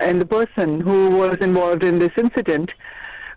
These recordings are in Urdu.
and the person who was involved in this incident,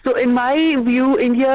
So in my view, India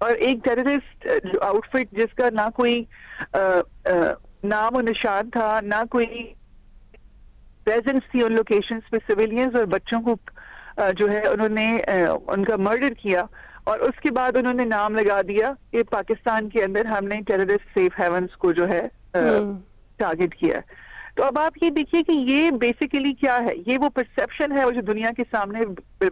اور ایک ٹیررسٹ آؤٹ فٹ جس کا نہ کوئی نام و نشان تھا، نہ کوئی پریزنس تھی ان لوکیشنز پہ، سویلینز اور بچوں کو جو ہے انہوں نے ان کا مرڈر کیا، اور اس کے بعد انہوں نے نام لگا دیا کہ پاکستان کے اندر ہم نے ٹیررسٹ سیف ہیونز کو جو ہے ٹارگٹ کیا. تو اب آپ یہ دیکھیے کہ یہ بیسیکلی کیا ہے، یہ وہ پرسیپشن ہے وہ جو دنیا کے سامنے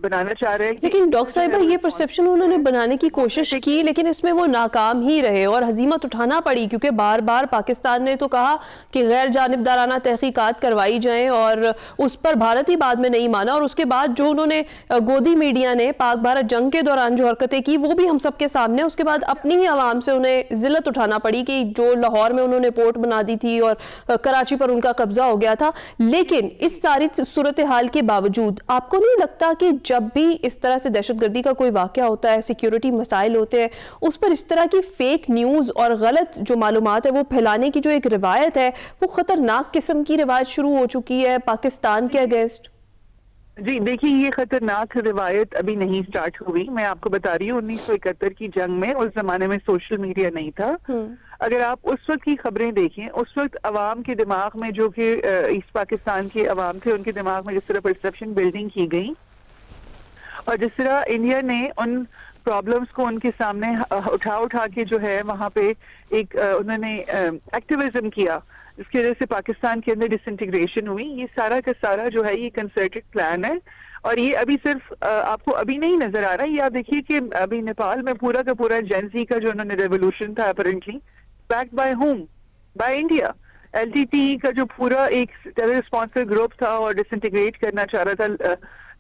بنانا چاہ رہے ہیں. لیکن ڈاکٹر صاحبہ یہ پرسیپشن انہوں نے بنانے کی کوشش کی، لیکن اس میں وہ ناکام ہی رہے اور ہزیمت اٹھانا پڑی، کیونکہ بار بار پاکستان نے تو کہا کہ غیر جانبدارانہ تحقیقات کروائی جائیں، اور اس پر بھارت ہی بعد میں نہیں مانا. اور اس کے بعد جو انہوں نے گودی میڈیا نے پاک بھارت جنگ کے دوران جو حرکتیں کی وہ بھی ہم سب کے سامنے، اس کے بعد اپنی ہی عوام سے انہیں ذلت اٹھانا پڑی کہ جو لاہور میں انہوں نے پورٹ بنا دی تھی اور کراچی پر ان کا قبضہ ہو گیا تھا. لیکن اس ساری صورتحال کے باوجود آپ کو نہیں لگتا کہ جب بھی اس طرح سے دہشت گردی کا کوئی واقعہ ہوتا ہے، سیکیورٹی مسائل ہوتے ہیں، اس پر اس طرح کی فیک نیوز اور غلط جو معلومات ہے وہ پھیلانے کی جو ایک روایت ہے، وہ خطرناک قسم کی روایت شروع ہو چکی ہے پاکستان کے اگینسٹ؟ جی دیکھیے، یہ خطرناک روایت ابھی نہیں سٹارٹ ہوئی. میں آپ کو بتا رہی ہوں 1971 کی جنگ میں، اس زمانے میں سوشل میڈیا نہیں تھا. اگر آپ اس وقت کی خبریں دیکھیں، اس وقت عوام کے دماغ میں جو کہ ایسٹ پاکستان کے عوام تھے، ان کے دماغ میں جس طرح پرسیپشن بلڈنگ کی گئی، اور جس طرح انڈیا نے ان پرابلمز کو ان کے سامنے اٹھا کے جو ہے وہاں پہ ایک انہوں نے ایکٹیویزم کیا، جس کی وجہ سے پاکستان کے اندر ڈس انٹیگریشن ہوئی. یہ سارا کا سارا جو ہے یہ کنسرٹڈ پلان ہے، اور یہ ابھی صرف آپ کو ابھی نہیں نظر آ رہا. یہ آپ دیکھیے کہ ابھی نیپال میں پورا کا پورا جینزی کا جو انہوں نے ریولوشن تھا apparently backed by whom? By India. LTTE کا جو پورا ایک ٹیرر اسپانسر گروپ تھا اور ڈس انٹیگریٹ کرنا چاہ رہا تھا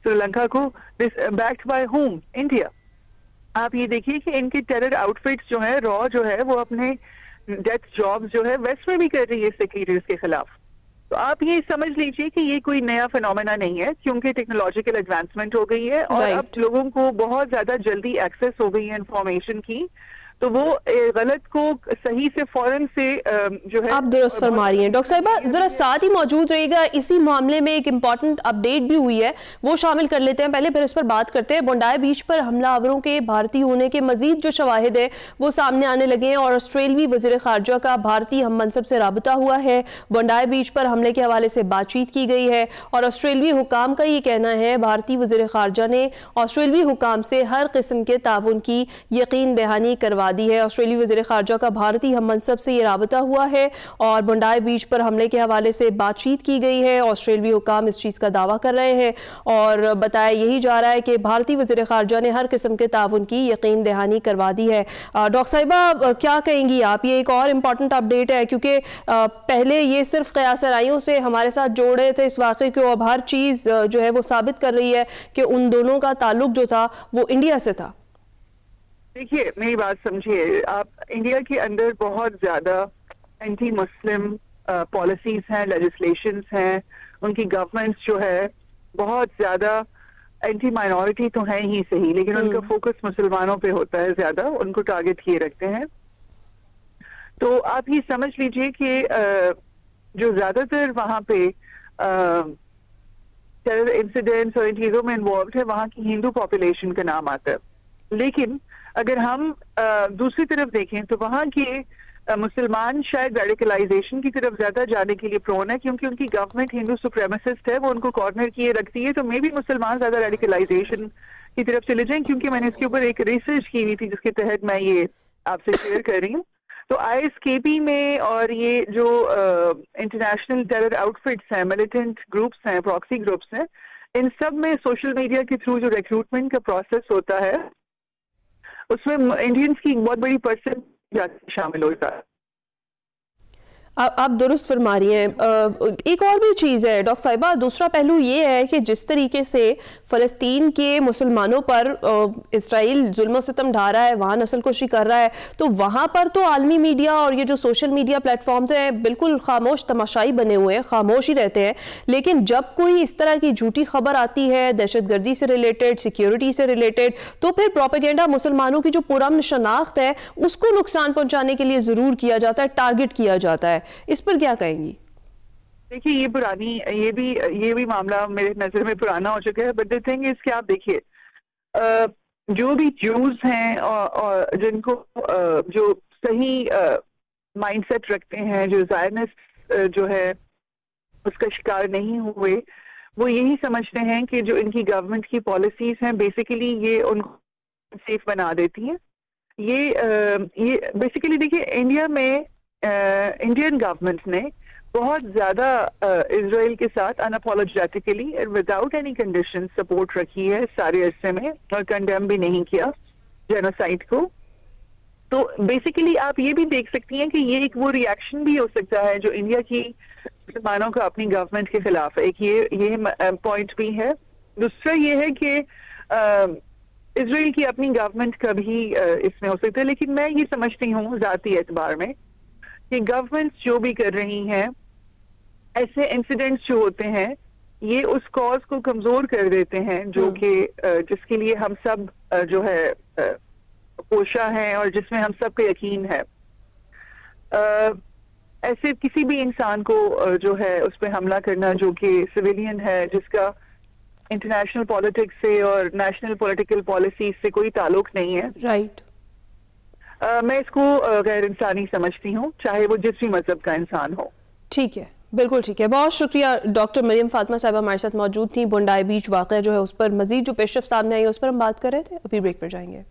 سری لنکا کو، بیکڈ بائی ہوم؟ انڈیا. آپ یہ دیکھیے کہ ان کے ٹیرر آؤٹ فٹس جو ہیں، را جو ہے وہ اپنے ڈیتھ جاب جو ہے ویسٹ میں بھی کر رہی ہے سیکریٹریز کے خلاف. تو آپ یہ سمجھ لیجئے کہ یہ کوئی نیا فینومینا نہیں ہے، کیونکہ ٹیکنالوجیکل ایڈوانسمنٹ ہو گئی ہے اور اب لوگوں کو بہت زیادہ جلدی ایکسیس ہو گئی ہے انفارمیشن کی، تو وہ غلط کو صحیح سے فوراً سے جو ہے. آپ درست فرما رہی ہیں. ڈاکٹر صاحبہ ذرا ساتھ ہی موجود رہے گا، اسی معاملے میں ایک امپورٹنٹ اپڈیٹ بھی ہوئی ہے، وہ شامل کر لیتے ہیں پہلے، پھر اس پر بات کرتے ہیں. بونڈائی بیچ پر حملہ آوروں کے بھارتی ہونے کے مزید جو شواہد ہے وہ سامنے آنے لگے ہیں، اور آسٹریلوی وزیر خارجہ کا بھارتی ہم منصب سے رابطہ ہوا ہے. بونڈائی بیچ پر حملے کے حوالے سے بات چیت کی گئی ہے، اور آسٹریلوی حکام کا یہ کہنا ہے بھارتی وزیر خارجہ نے آسٹریلوی حکام سے ہر قسم کے تعاون کی یقین دہانی کروا دی ہے. آسٹریلوی وزیر خارجہ کا بھارتی ہم منصب سے یہ رابطہ ہوا ہے اور بونڈائی بیچ پر حملے کے حوالے سے بات چیت کی گئی ہے. آسٹریلوی حکام اس چیز کا دعویٰ کر رہے ہیں اور بتایا یہی جا رہا ہے کہ بھارتی وزیر خارجہ نے ہر قسم کے تعاون کی یقین دہانی کروا دی ہے. ڈاکٹر صاحبہ کیا کہیں گی آپ؟ یہ ایک اور امپورٹنٹ اپڈیٹ ہے، کیونکہ پہلے یہ صرف قیاس آرائیوں سے ہمارے ساتھ جوڑ رہے تھے اس واقعے کو، اب ہر چیز جو ہے وہ ثابت کر رہی ہے کہ ان دونوں کا تعلق جو تھا وہ انڈیا سے تھا. دیکھیے میری بات سمجھیے، آپ انڈیا کے اندر بہت زیادہ اینٹی مسلم پالیسیز ہیں، لیجسلیشنز ہیں، ان کی گورنمنٹس جو ہے بہت زیادہ اینٹی مائنورٹی تو ہیں ہی صحیح، لیکن ان کا فوکس مسلمانوں پہ ہوتا ہے زیادہ، ان کو ٹارگٹ کیے رکھتے ہیں. تو آپ یہ سمجھ لیجئے کہ جو زیادہ تر وہاں پہ ٹیرر انسیڈنٹس اور ان چیزوں میں انوالوڈ ہے، وہاں کی ہندو پاپولیشن کا نام آتا ہے. لیکن اگر ہم دوسری طرف دیکھیں تو وہاں کے مسلمان شاید ریڈیکلائزیشن کی طرف زیادہ جانے کے لیے پرون ہے، کیونکہ ان کی گورنمنٹ ہندو سپریمسسٹ ہے، وہ ان کو کارنر کیے رکھتی ہے. تو میں بھی مسلمان زیادہ ریڈیکلائزیشن کی طرف چلے جائیں، کیونکہ میں نے اس کے اوپر ایک ریسرچ کی ہوئی تھی جس کے تحت میں یہ آپ سے شیئر کر رہی ہوں. تو ISKP میں اور یہ جو انٹرنیشنل ٹیرر آؤٹ فٹس ہیں، ملیٹنٹ گروپس ہیں، پراکسی گروپس ہیں، ان سب میں سوشل میڈیا کے تھرو جو ریکروٹمنٹ کا پروسیس ہوتا ہے اس میں انڈینز کی بہت بڑی پرسنٹ شامل ہوتا ہے. آپ درست فرما رہی ہیں. ایک اور بھی چیز ہے ڈاکٹر صاحبہ، دوسرا پہلو یہ ہے کہ جس طریقے سے فلسطین کے مسلمانوں پر اسرائیل ظلم و ستم ڈھا رہا ہے، وہاں نسل کشی کر رہا ہے، تو وہاں پر تو عالمی میڈیا اور یہ جو سوشل میڈیا پلیٹ فارمز ہیں بالکل خاموش تماشائی بنے ہوئے ہیں، خاموش ہی رہتے ہیں. لیکن جب کوئی اس طرح کی جھوٹی خبر آتی ہے دہشت گردی سے ریلیٹڈ، سیکیورٹی سے ریلیٹڈ، تو پھر پروپیگنڈا مسلمانوں کی جو پرامن شناخت ہے اس کو نقصان پہنچانے کے لیے ضرور کیا جاتا ہے، ٹارگٹ کیا جاتا ہے. اس پر کیا کہیں گی؟ دیکھیے یہ بھی معاملہ میرے نظر میں پرانا ہو چکا ہے. بٹ دی تھنگ از کہ آپ دیکھیے جو بھی جوز ہیں اور جن کو جو صحیح مائنڈ سیٹ رکھتے ہیں, جو زائنسٹ جو ہے اس کا شکار نہیں ہوئے, وہ یہی سمجھتے ہیں کہ جو ان کی گورنمنٹ کی پالیسیز ہیں بیسیکلی یہ ان کو سیف بنا دیتی ہیں. یہ بیسیکلی دیکھیے انڈیا میں انڈین گورنمنٹ نے بہت زیادہ اسرائیل کے ساتھ اناپولوجیٹکلی وداؤٹ اینی کنڈیشن سپورٹ رکھی ہے سارے عرصے میں, اور کنڈیم بھی نہیں کیا جینوسائیڈ کو. تو بیسیکلی آپ یہ بھی دیکھ سکتی ہیں کہ یہ ایک وہ ریئیکشن بھی ہو سکتا ہے جو انڈیا کی مسلمانوں کا اپنی گورنمنٹ کے خلاف ہے. ایک یہ پوائنٹ بھی ہے. دوسرا یہ ہے کہ اسرائیل کی اپنی گورنمنٹ کا بھی اس میں ہو سکتا ہے, لیکن میں یہ سمجھتی ہوں ذاتی اعتبار میں کہ گورنمنٹ جو بھی کر رہی ہیں, ایسے انسیڈنٹس جو ہوتے ہیں یہ اس کاز کو کمزور کر دیتے ہیں جو کہ جس کے لیے ہم سب جو ہے کوشاں ہیں اور جس میں ہم سب کا یقین ہے. ایسے کسی بھی انسان کو جو ہے اس پہ حملہ کرنا جو کہ سویلین ہے, جس کا انٹرنیشنل پالیٹکس سے اور نیشنل پولیٹیکل پالیسیز سے کوئی تعلق نہیں ہے, رائٹ, میں اس کو غیر انسانی سمجھتی ہوں, چاہے وہ جس بھی مذہب کا انسان ہو. ٹھیک ہے, بالکل ٹھیک ہے. بہت شکریہ ڈاکٹر مریم فاطمہ صاحبہ ہمارے ساتھ موجود تھیں. بونڈائی بیچ واقعہ جو ہے اس پر مزید جو پیش رفت سامنے آئی ہے اس پر ہم بات کر رہے تھے. ابھی بریک پر جائیں گے.